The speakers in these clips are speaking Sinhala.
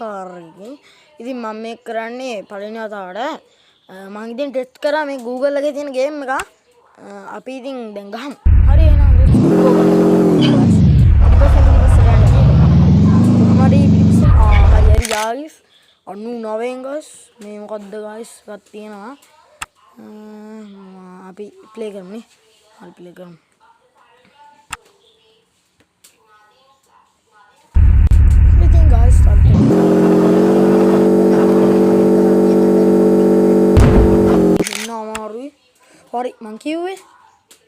කාර් එකකින්. ඉතින් මම මේක කරන්නේ පළවෙනි වතාවට මම ඉතින් ටෙස්ට් කරා මේ Google එකේ තියෙන ගේම් එක. අපි ඉතින් දැන් ගහමු. හරි එහෙනම් හරි guys 99 guys මේ මොකද්ද guys එකක් තියෙනවා. අපි ප්ලේ කරමු නේ. හරි ප්ලේ කරමු. ඉතින් guys start කරමු. නමාරුයි. හරි මං කිව්වේ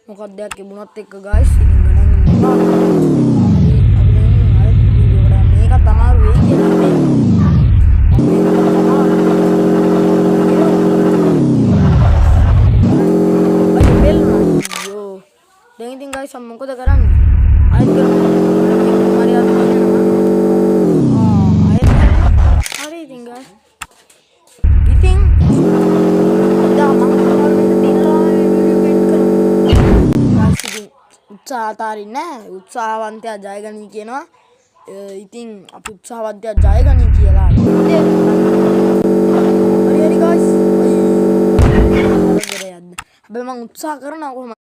මොකක්ද දෙයක් තිබුණත් එක්ක guys ඉතින් ගණන් ගන්නවා. guys මොකද කරන්නේ ආයෙත් කරමු මරියාද කියනවා ආයෙත් හරි ඉතින් guys ඉතින් දාම වීඩියෝ එඩිට් කරමු guys ඉතින් උත්සාහතාරින් නෑ උත්සාහවන්තයා ජයගනී කියනවා ඉතින් අපි උත්සාහවන්තයා ජයගනී කියලා හරි guys හැබැයි මම උත්සාහ කරනවා කොහොමද